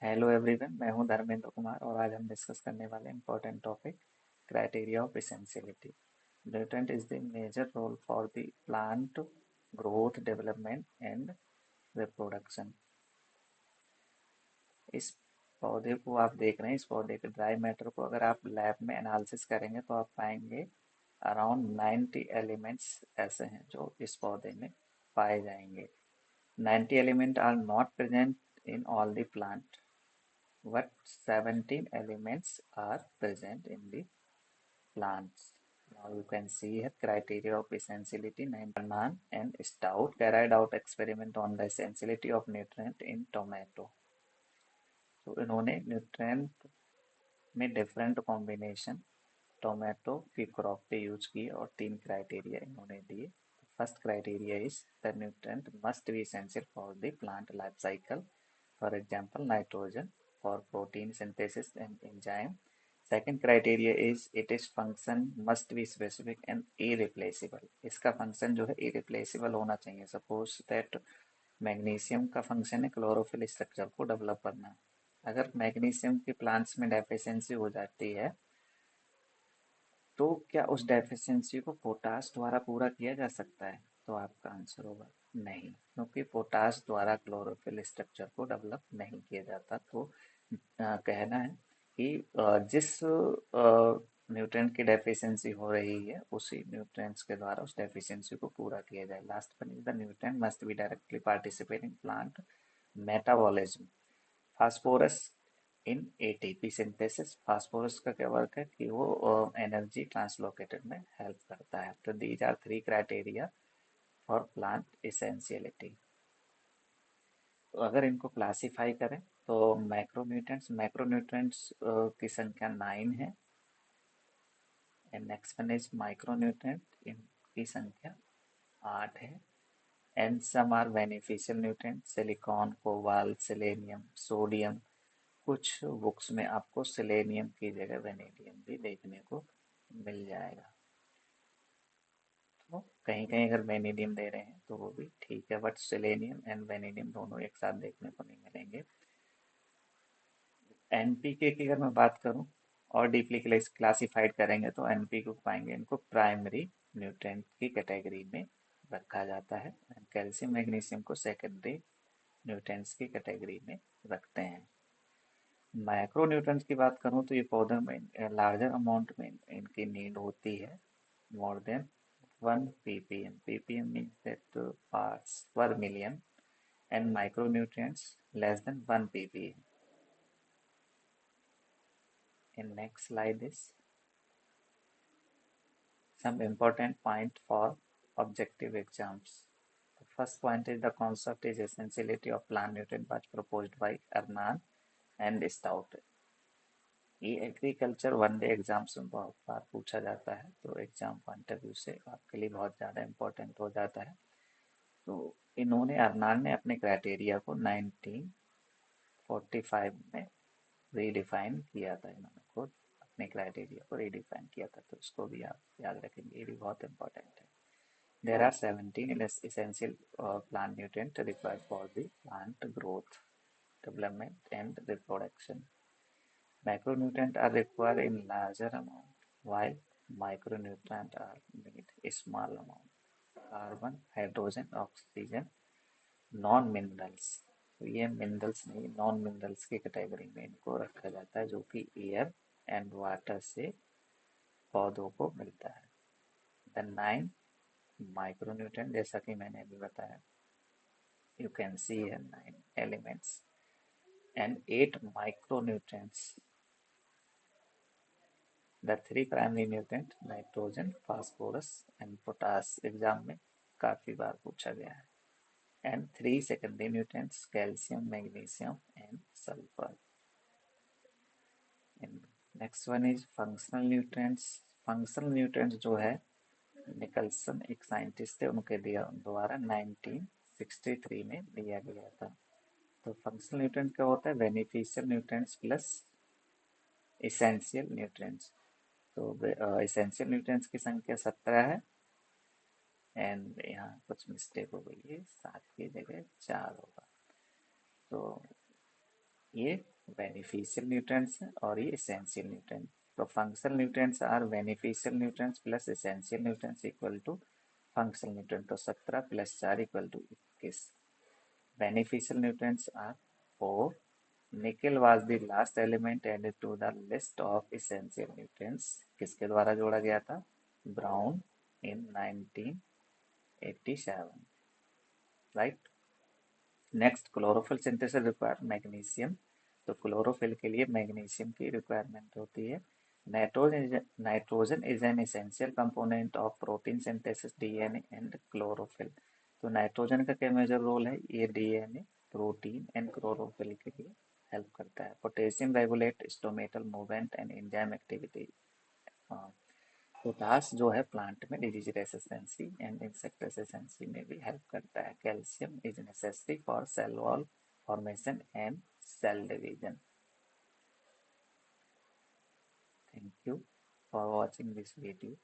Hello everyone, मैं हूं धर्मेंद्र कुमार और आज हम डिस्कस करने वाले important topic criteria of essentiality. Nutrient is the major role for the plant growth, development and reproduction. इस पौधे को आप देख रहे हैं, इस पौधे के ड्राई मैटर को अगर आप लैब में एनालिसिस करेंगे तो आप पाएंगे अराउंड 90 एलिमेंट्स ऐसे हैं जो इस पौधे में पाए जाएंगे। 90 element are not present in all the plant, but 17 elements are present in the plants. Now you can see here criteria of essentiality. Nan and Stout carried out experiment on the essentiality of nutrient in tomato. तो इन्होंने nutrient में different combination tomato की crop पे use की और 3 criteria इन्होंने दिए। First criteria is the nutrient must be essential for the plant life cycle, for example nitrogen for protein synthesis and enzyme. Second criteria is it is function must be specific and irreplaceable. इसका function जो है irreplaceable होना चाहिए। Suppose that magnesium का function है chlorophyll structure को develop करना। अगर मैग्नीशियम के प्लांट्स में डेफिशिएंसी हो जाती है तो क्या उस डेफिशिएंसी को पोटास द्वारा पूरा किया जा सकता है? तो आपका आंसर होगा नहीं, क्योंकि पोटास द्वारा क्लोरोफिल स्ट्रक्चर को डेवलप नहीं किया जाता। तो कहना है कि जिस न्यूट्रिएंट की डेफिशिएंसी हो रही है उसी न्यूट्रिएंट्स के द्वारा उस डेफिशिएंसी को पूरा किया जाए। Last one is the nutrient must be directly participate in plant metabolism. Phosphorus in ATP synthesis. Phosphorus का क्या वर्क है कि वो एनर्जी ट्रांसलोकेटेड में हेल्प करता है। तो these are 3 criteria for plant essentiality. तो अगर इनको क्लासिफाई करें तो मैक्रोन्यूट्रिएंट्स की संख्या 9 है and next one is micronutrient, इनकी संख्या 8 है। And some are beneficial nutrient, silicon, cobalt, selenium, sodium. कुछ बुक्स में आपको सेलेनियम की जगह वेनेडियम भी देखने को मिल जाएगा। तो कहीं कहीं अगर वेनेडियम दे रहे हैं तो वो भी ठीक है, बट सेलेनियम एंड वेनेडियम दोनों एक साथ देखने को नहीं मिलेंगे। एनपीके की अगर मैं बात करूं और डीपली क्लासिफाइड करेंगे तो एनपीके को पाएंगे इनको प्राइमरी न्यूट्रिएंट की कैटेगरी में रखा जाता है। कैल्शियम मैग्नीशियम को सेकेंडरी न्यूट्रिएंट्स की कैटेगरी में रखते हैं। माइक्रो न्यूट्रिएंट्स की बात करूं तो ये पौधे में लार्जर अमाउंट में इनकी नीड होती है, more than 1 ppm। ppm means that parts per million and micronutrients less than 1 ppm. In next slide is some important point for objective exams. The first point is the concept is essentiality of plant nutrient was proposed by Arnan and Stout. ये agriculture one day exams में बहुत बार पूछा जाता है, तो exam point of view से आपके लिए बहुत ज़्यादा इम्पोर्टेंट हो जाता है। तो इन्होंने अरनान ने अपने क्राइटेरिया को 1945 में रीडिफाइन किया था। इन्होंने खुद अपने क्राइटेरिया को रीडिफाइन किया था, तो इसको भी आप याद रखेंगे, ये भी बहुत इम्पोर्टेंट है। There are 17 essential plant nutrients required for the plant growth, development and reproduction. Macronutrients are required in larger amount, while micronutrients are need a small amount. Carbon, hydrogen, oxygen, non minerals. तो ये minerals नहीं, non minerals की category में इनको रखा जाता है, जो कि एयर एंड वाटर से पौधों को मिलता है। द 9 माइक्रोन्यूट्रिएंट, जैसा कि मैंने अभी बताया, यू कैन सी है 9 elements and 8 micronutrients. The 3 primary nutrient nitrogen, phosphorus and potash exam में काफी बार पूछा गया है। And 3 secondary nutrients calcium, magnesium and sulphur. Next one is functional nutrients. Functional nutrients जो है निकलसन एक साइंटिस्ट थे, उनके द्वारा 1963 में दिया गया था। तो फंक्शनल न्यूट्रिएंट क्या होता है? Beneficial nutrients plus essential nutrients. तो एसेंशियल न्यूट्रिएंट्स की संख्या 17 है एंड यहाँ कुछ मिस्टेक हो गई है, 7 की जगह 4 होगा। तो ये बेनिफिशियल न्यूट्रिएंट्स हैं और ये इसेंशियल न्यूट्रिएंट। तो functional nutrients are beneficial nutrients plus essential nutrients equal to functional nutrient. तो 17 plus 4 equal to 21। Beneficial nutrients are 4। Nickel was the last element added to the list of essential nutrients. किसके द्वारा जोड़ा गया था? Brown in 1987, right. Next, chlorophyll synthesis require magnesium. तो chlorophyll के लिए magnesium की रिक्वायरमेंट होती है। Nitrogen is an essential component of protein synthesis, DNA and chlorophyll. तो नाइट्रोजन का क्या मेजर रोल है? ये डीएनए, प्रोटीन एंड क्लोरोफिल के लिए हेल्प करता है। Potassium regulate stomatal movement and enzyme activity. Potash जो है प्लांट में disease resistancy and insect resistancy में भी हेल्प करता है। Calcium is necessary for cell wall formation and cell division. Thank you for watching this video.